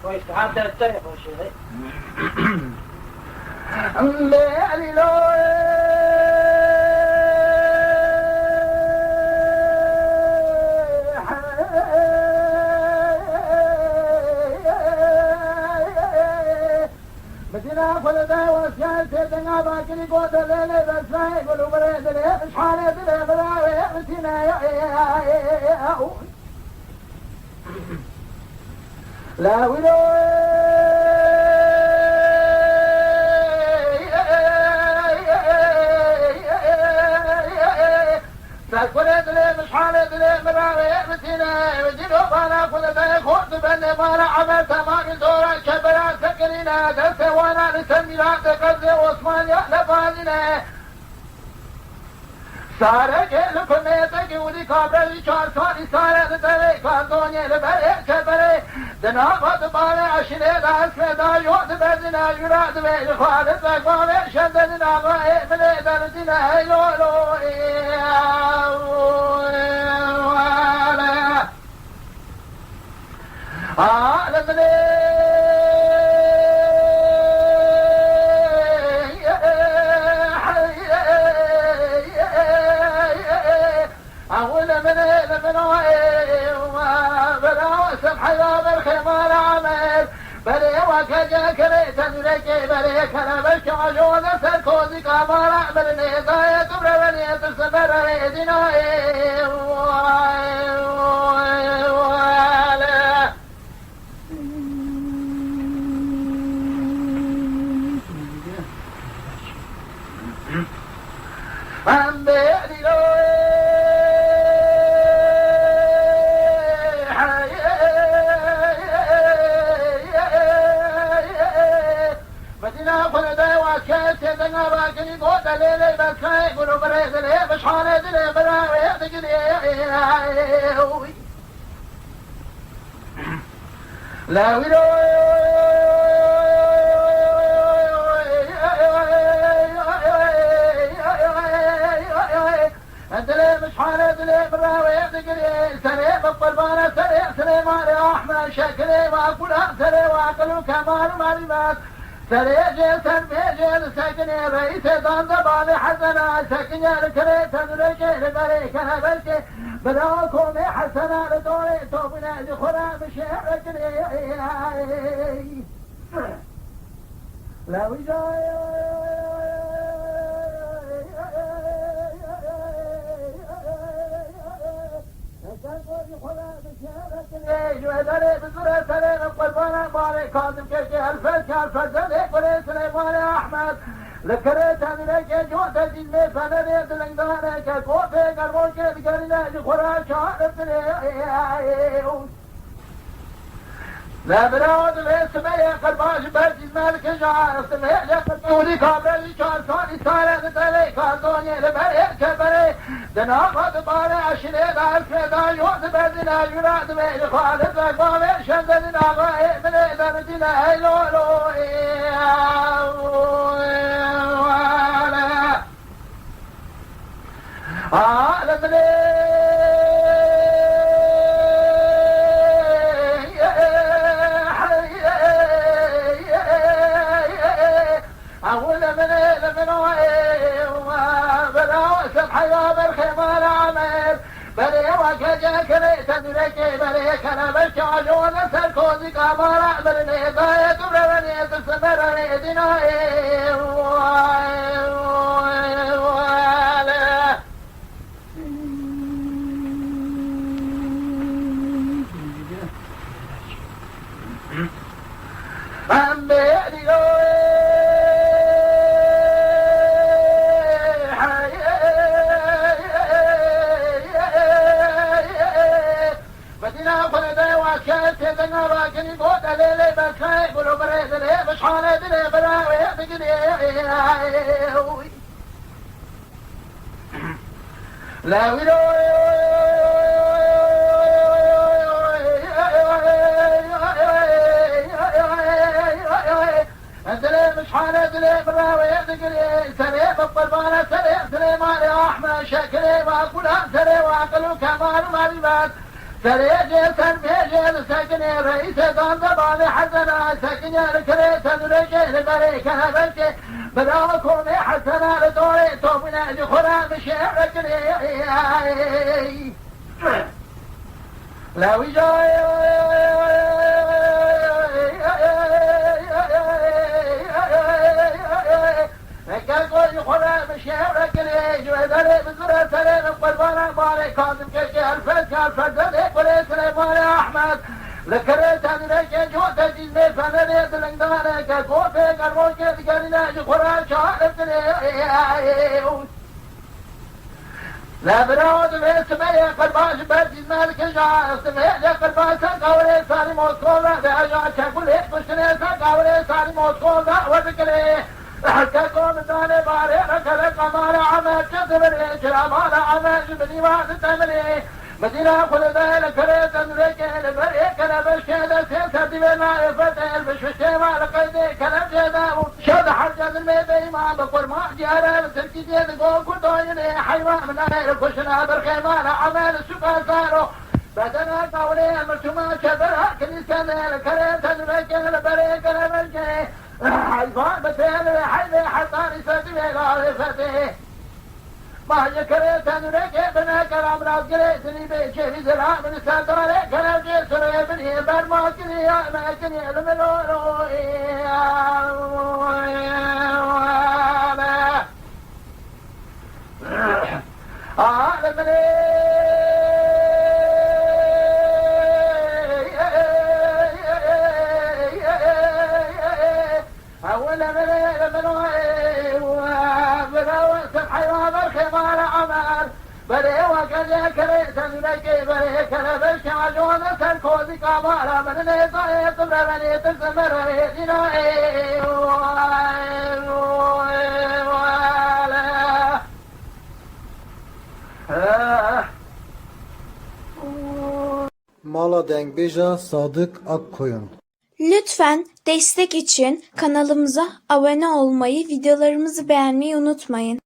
ويستعد التلفون شيء بدنا فلدا وسيان سيدنا باكني قوت الليل بساي قلوا بريد ليه مش حالي دلي براوي امتنا يا لا ولو تقولي دلي مش حالي دلي براوي امتنا وجدوا بانا فلدا يخوت بني بانا عملت ما قلتورا كبرا سكرنا دلت وانا نسمينا تقضي وصمان يألفاننا سارة كل ميتك ولي كابري چار سالي سارة دلي كاردوني لبري كبري دنابت بالي عشني داس دا يوت بدنا يراد بي خالد بقوامي شددنا غاي ملي دردنا يولو عالمني أول من بلا سبح يا بالخمار عمل بلي وكجا كريت ذلك بلي كلامك عجون سركوزي كمار عمل نيزايا تبرني تسبر ريدنا لا ويلو أدري مش حالة دلي براوي دقري سري بالطلبانة سري مالي أحمد شكري وأكلها سري وأكل كمال مالبات سري جيسن بيجيل سكني رئيس دانزبالي حسنا سكني الكري تدريكي لبري كنبلكي بلاكم حسنا لدوري توبنا لخرا بشيرك لا وجاي جوهدري بزرع سليم القلبان مالي كاظم كشي الفلك الفزلي قولي سليمان أحمد ذكرت أمريكا جوة الجنة فنريد لنقدانك كوفي قربوك بقرنا جخورا شعرت لا براد الاسمية قرباش برجز مالك شعار اسمية لقدوني كابرلي شعر صالي سالة دلي كاردوني لبري كبري دنافت باري عشني دارك دا يوت بدنا يراد بي خالد بقوامي شددنا غاي مني دردنا هيلولو عالمني أول من بلا سبح يا بالخمار عمل بلي وكجا كريت ذلك بلي كلامك عجون سركوزي كمار عمل نيزايا تبرني تسبر ريدنا لا ويلو أدري مش حالة دلي براوي دقري سري بالطلبانة سري مالي أحمد شكري وأقول سري وعقل كمال معلومات سري جيسن بيجي سكني رئيس دان دبالي حسنا سكني الكريت نرجي لبريك هبلتي بداكم حسنا لدوري توبنا لخرا مشي رجلي لا وجاي قال خلا مشي رجلي جوهري بزرع سليم قربانا مالي كاظم كشي الفت الفت قولي سليمان احمد لكريت انا رجي جوتا جيزني فنريد لنقداني كوفي قربوكي تقرينا جخورا شعرتني لا براود بسمية قرباش بردي مالك جاء سمية قرباش قولي ساري موسكولا بأجا شكل هيك بشني قولي ساري موسكولا وذكري حكاكم داني باري ركل قمار عمل جذبني شرامال عمل جبني وعد تمني مدينة كل ذلك كريت نريك البريك لبشكي سيسة دينا يفتح البشوشي والقيدي كلام جدا شد حرجة الميدي ما بقر ما جارة سركي جيد قول كدويني حيوان من أهل كشنا برخيمان عمل السكا سارو بدنا قولي مرسوما شبرها كنيسان الكريت نريك البريك لبشكي حيوان بسير حيدي حطاني سدي غارفتي ما هي كريت نريك بنا كلام راس قريتني بيشي في زرع من السادرة كلام جيسر ابني برما كني ما كني الملولو بري وكذا كريت نلاقي بري كربش عجون سركوزي كمالا من نيطاي تبرني تسمر دينا Mala Dengbija Sadık Akkoyun. Lütfen destek için kanalımıza abone olmayı, videolarımızı beğenmeyi unutmayın.